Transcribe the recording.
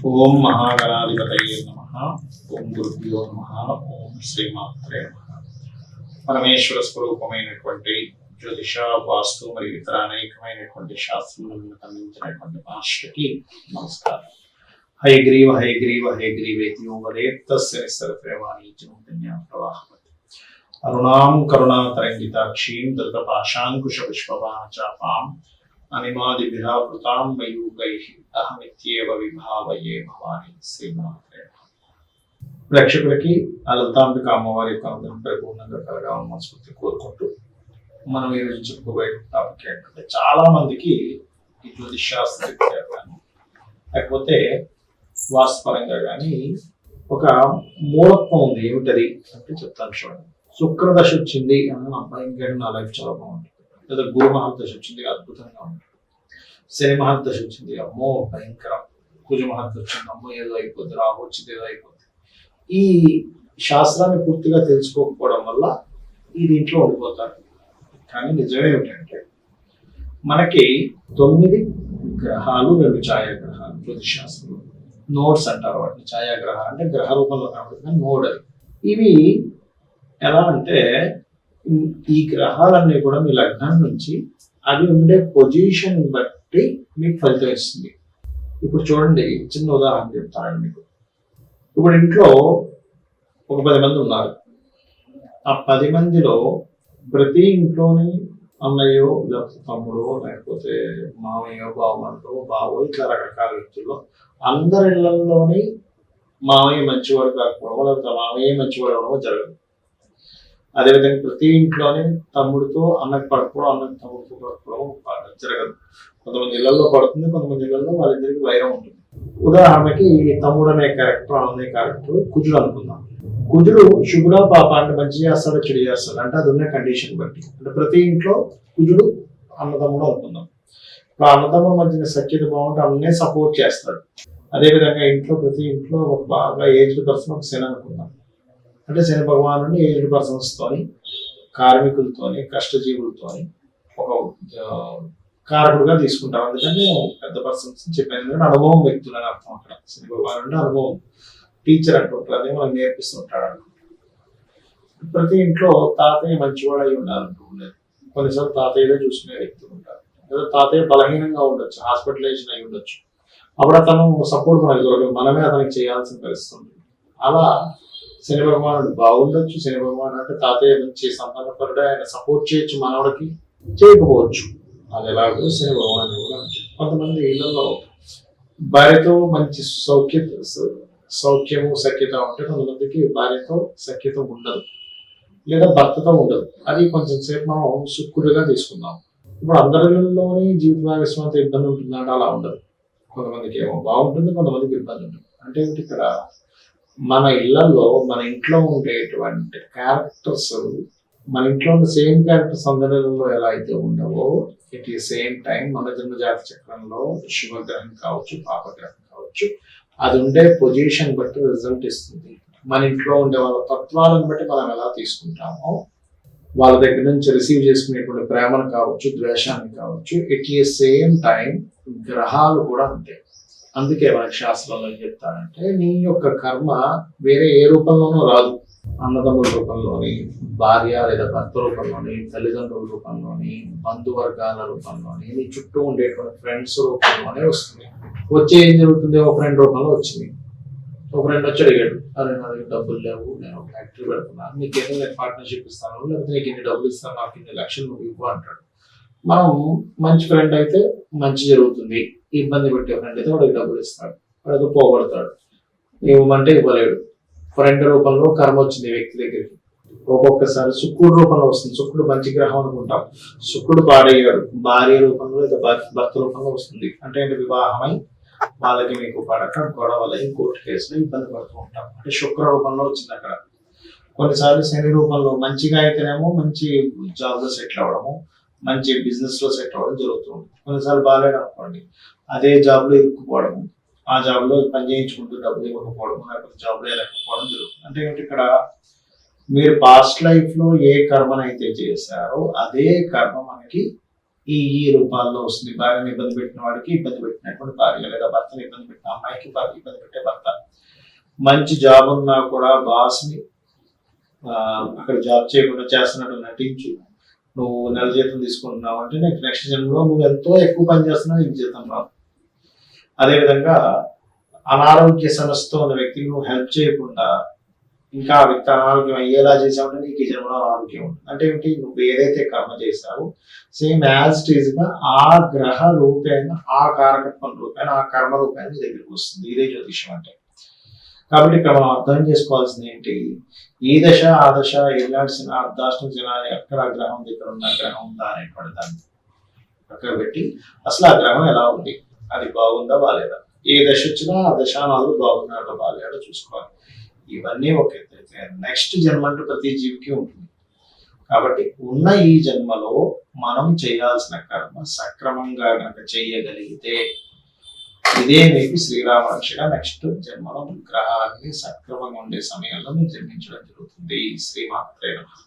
ఓం మహాగణాధిపతయే నమః. ఓం గురుభ్యో నమః. ఓం శ్రీమాత్రే నమః. పరమేశ్వర స్వరూపమైనటువంటి జ్యోతిష, వాస్తు మరియు ఇతర అనేకమైనటువంటి శాస్త్రములను అందించినటువంటి మాస్టర్కి నమస్కారం. హయగ్రీవ హయగ్రీవ హయగ్రీవేతి వదేత్తస్య నిస్సరప్రేమాణి చైతన్య ప్రవాహవతి అరుణాం కరుణాతరంగితాక్షీం దత్తపాశాంకుశ పుష్పబాణచాపాం అనిమాదిభిరావృతాం మయూకైః అహమిత్యేవ విభావయే భవాని శ్రీమాత్రే. ప్రేక్షకులకి ఆ లలితాంబిక అమ్మవారి యొక్క అనుగ్రహం పరిపూర్ణంగా కలగాలని మనస్ఫూర్తి కోరుకుంటూ మనం ఈరోజు చెప్పుకోబోయే టాపిక్ ఏంటంటే, చాలా మందికి ఈ జ్యోతిషాస్త్ర కానీ లేకపోతే వాస్తుపరంగా కానీ ఒక మూలత్వం ఉంది. ఏమిటది అంటే చెప్తాను చూడండి. శుక్రదశ వచ్చింది అని అబ్బాయి ఇంకా నా లైఫ్ చాలా బాగుంటుంది, లేదా గురు మహర్దశ వచ్చింది అద్భుతంగా ఉంటుంది, శని మహర్దశ వచ్చింది అమ్మో భయంకరం, కుజ మహర్దశ వచ్చింది అమ్మో ఏదో అయిపోద్ది, రాహు వచ్చింది ఏదో అయిపోద్ది. ఈ శాస్త్రాన్ని పూర్తిగా తెలుసుకోకపోవడం వల్ల ఈ దీంట్లో ఉండిపోతారు. కానీ నిజమే ఏమిటంటే, మనకి 9 గ్రహాలు, 2 ఛాయాగ్రహాలు జ్యోతిషాస్త్రంలో నోడ్స్ అంటారు వాటిని. ఛాయాగ్రహాలు అంటే గ్రహ రూపంలో కనబడుతున్న నోడ్. ఇవి ఎలా అంటే, ఈ గ్రహాలన్నీ కూడా మీ లగ్నం నుంచి అవి ఉండే పొజిషన్ బట్టి మీకు ఫలితం ఇస్తుంది. ఇప్పుడు చూడండి, చిన్న ఉదాహరణ చెప్తానండి మీకు. ఇప్పుడు ఇంట్లో ఒక 10 మంది ఉన్నారు. ఆ 10 మందిలో ప్రతి ఇంట్లోని అన్నయ్యో లేకపోతే తమ్ముడో లేకపోతే మామయ్యో బావమరుదో బావో ఇట్లా రకరకాల వ్యక్తుల్లో అందరి ఇళ్లలోని మామయ్య మంచివాడు కాకపోవడం లేకపోతే మామయ్య మంచివాడు అవడం జరగదు. అదేవిధంగా ప్రతి ఇంట్లోనే తమ్ముడితో అన్నకి పడుకోవడం, అన్నకి తమ్ముడితో పడుకోవడం జరగదు. కొంతమంది ఇళ్లలో పడుతుంది, కొంతమంది ఇళ్లలో వాళ్ళిద్దరికి వైరం ఉంటుంది. ఉదాహరణకి తమ్ముడు అనే క్యారెక్టర్, అనే క్యారెక్టర్ కుజుడు అనుకుందాం. కుజుడు శుభుడా పాప అంటే మంచి చేస్తాడో చెడు చేస్తాడు అంటే అది ఉన్న కండిషన్ బట్టి. అంటే ప్రతి ఇంట్లో కుజుడు అన్నదమ్ముడు అనుకుందాం. ఇప్పుడు అన్నదమ్ముల మధ్యన సఖ్యత బాగుంటే అన్నే సపోర్ట్ చేస్తాడు. అదేవిధంగా ఇంట్లో ప్రతి ఇంట్లో ఒక బాగా ఏజ్డ్ పర్సన్ ఒక శని అనుకుందాం. అంటే శని భగవానుడిని ఏజ్డ్ పర్సన్స్ తోని, కార్మికులతోని, కష్టజీవులతోని ఒక కారకుడుగా తీసుకుంటాం. అందుకని పెద్ద పర్సన్స్ చెప్పాను, ఎందుకంటే అనుభవం వ్యక్తులు అని అర్థం. అక్కడ శని భగవాను అంటే అనుభవం, టీచర్ అంటుంటారు, అదే మనకు నేర్పిస్తుంటాడు. ప్రతి ఇంట్లో తాతయ్య మంచివాడు అయి ఉండాలంటూ ఉండేది. కొన్నిసార్లు తాతయ్యగా చూసుకునే వ్యక్తులు ఉంటారు, లేదా తాతయ్య బలహీనంగా ఉండొచ్చు, హాస్పిటలైజేషన్ అయి ఉండొచ్చు. అప్పుడు అతను సపోర్ట్ మనకి దొరకదు, మనమే అతనికి చేయాల్సిన పరిస్థితి ఉంటుంది. అలా శని భగవానుడు బాగుండొచ్చు. శని భగవానుడు అంటే తాతయ్య మంచి సంపన్నపరుడు, ఆయన సపోర్ట్ చేయొచ్చు, మనవడికి చేయకపోవచ్చు. అది ఎలాగో శని భగవానుడు కూడా. కొంతమంది ఇళ్లలో భార్యతో మంచి సౌఖ్యము సఖ్యత ఉంటే, కొంతమందికి భార్యతో సఖ్యత ఉండదు, లేదా భర్తతో ఉండదు. అది కొంచెం సేపు మనం శుక్రుడిగా తీసుకుందాం. ఇప్పుడు అందరిలోని జీవిత భాగస్వామితో ఇబ్బంది ఉంటుందంటే అలా ఉండదు. కొంతమందికి ఏమో బాగుంటుంది, కొంతమందికి ఇబ్బంది ఉంటుంది. అంటే ఇక్కడ మన ఇళ్లలో, మన ఇంట్లో ఉండేటువంటి క్యారెక్టర్స్, మన ఇంట్లో ఉన్న సేమ్ క్యారెక్టర్స్ అందరిలో ఎలా అయితే ఉండవో, ఇట్ ఈ సేమ్ టైం మన జన్మజాత చక్రంలో శుభగ్రహం కావచ్చు, పాపగ్రహం కావచ్చు, అది ఉండే పొజిషన్ బట్టి రిజల్ట్ ఇస్తుంది. మన ఇంట్లో ఉండే వాళ్ళ తత్వాలను బట్టి మనం ఎలా తీసుకుంటామో, వాళ్ళ దగ్గర నుంచి రిసీవ్ చేసుకునేటువంటి ప్రేమను కావచ్చు, ద్వేషాన్ని కావచ్చు, ఇట్ ఈ సేమ్ టైం గ్రహాలు కూడా అంతే. అందుకే మనకి శాస్త్రంలో ఏం చెప్తారంటే, నీ యొక్క కర్మ వేరే ఏ రూపంలోనూ రాదు. అన్నదమ్ముల రూపంలోని, భార్య లేదా భర్త రూపంలోని, తల్లిదండ్రుల రూపంలోని, బంధువర్గాల రూపంలోని, నీ చుట్టూ ఉండేటువంటి ఫ్రెండ్స్ రూపంలోనే వస్తుంది. వచ్చే ఏం జరుగుతుంది, ఒక ఫ్రెండ్ రూపంలో వచ్చింది. ఒక ఫ్రెండ్ వచ్చి అడిగాడు, అరే నా దగ్గర డబ్బులు లేవు, నేను ఒక ఫ్యాక్టరీ పెడుతున్నాను, నీకు ఏదో నేను పార్ట్నర్షిప్ ఇస్తాను, లేకపోతే నీకు ఇన్ని డబ్బులు ఇస్తాను, నాకు ఇన్ని లక్షలు నువ్వు ఇవ్వు అంటాడు. మనం మంచి ఫ్రెండ్ అయితే మంచి జరుగుతుంది, ఇబ్బంది పెట్టే ఫ్రెండ్ అయితే వాడికి డబ్బులు ఇస్తాడు, వాడికి పోగొడతాడు, ఇవ్వమంటే ఇవ్వలేడు. ఫ్రెండ్ రూపంలో కర్మ వచ్చింది వ్యక్తి దగ్గరికి. ఒక్కొక్కసారి శుక్రుడు రూపంలో వస్తుంది. శుక్రుడు మంచి గ్రహం అనుకుంటాం, శుక్రుడు పాడయ్యాడు, భార్య రూపంలో లేదా భర్త రూపంలో వస్తుంది. అంటే వివాహమై వాళ్ళకి మీకు పడక గొడవలై కోర్టు కేసులు ఇబ్బంది పడుతూ ఉంటాం. అంటే శుక్ర రూపంలో వచ్చింది అక్కడ. కొన్నిసార్లు శని రూపంలో మంచిగా అయితేనేమో మంచి జాబ్ లో సెటిల్ అవ్వడము, మంచి బిజినెస్ లో సెటిల్ అవ్వడం జరుగుతుంది. కొన్నిసార్లు బాగాలేదు అనుకోండి, అదే జాబ్ లో ఇరుక్కుపోవడము, ఆ జాబ్ లో పని చేయించుకుంటూ డబ్బులు ఇవ్వకపోవడం, లేకపోతే జాబ్ లో లేకపోవడం జరుగుతుంది. అంటే ఇక్కడ మీరు పాస్ట్ లైఫ్ లో ఏ కర్మనైతే చేశారో అదే కర్మ మనకి ఈ రూపాల్లో వస్తుంది. భార్యను ఇబ్బంది పెట్టిన వాడికి ఇబ్బంది పెట్టినటువంటి భార్య, లేదా భర్తను ఇబ్బంది పెట్టిన అమ్మాయికి ఇబ్బంది పెట్టే భర్త. మంచి జాబ్ ఉన్నా కూడా బాస్ని అక్కడ జాబ్ చేయకుండా చేస్తున్నట్టు నటించు, నువ్వు నెల జీతం తీసుకుంటున్నావు అంటే నెక్స్ట్ జన్మలో నువ్వు ఎంతో ఎక్కువ పని చేస్తున్నావు, నీకు జీతం రాదు. అదేవిధంగా అనారోగ్య సమస్యతో ఉన్న వ్యక్తికి నువ్వు హెల్ప్ చేయకుండా ఇంకా ఆ వ్యక్తి అనారోగ్యం అయ్యేలా చేసావంటే నీకు ఈ జన్మలో అనారోగ్యం ఉంటుంది. అంటే ఏంటి, నువ్వు ఏదైతే కర్మ చేశావో సేమ్ యాజ్ ఇట్ ఈజ్ గా ఆ గ్రహ రూపేణ, ఆ కారకత్వం రూపేణ, ఆ కర్మ రూపేణ నీ దగ్గరికి వస్తుంది. ఇదే జ్యోతిషం అంటే. కాబట్టి ఇక్కడ మనం అర్థం చేసుకోవాల్సింది ఏంటి, ఈ దశ ఆ దశ ఎలాంటి అర్ధాష్టం జన ఎక్కడ గ్రహం దగ్గర ఉన్న గ్రహం ఉందా అనేటువంటి దాన్ని పక్కన పెట్టి అసలు ఆ గ్రహం ఎలా ఉంది, అది బాగుందా బాగాలేదా, ఏ దశ వచ్చినా ఆ దశానాలు బాగున్నాడో బాగాలేడో చూసుకోవాలి. ఇవన్నీ ఒక ఎత్తైతే నెక్స్ట్ జన్మ అంటూ ప్రతి జీవికి ఉంటుంది. కాబట్టి ఉన్న ఈ జన్మలో మనం చేయాల్సిన కర్మ సక్రమంగా కనుక చెయ్యగలిగితే ఇదే మీకు శ్రీరామ రక్షగా నెక్స్ట్ జన్మలో గ్రహాన్ని సక్రమంగా ఉండే సమయంలో మీరు జన్మించడం జరుగుతుంది. శ్రీమాత్రే నమః.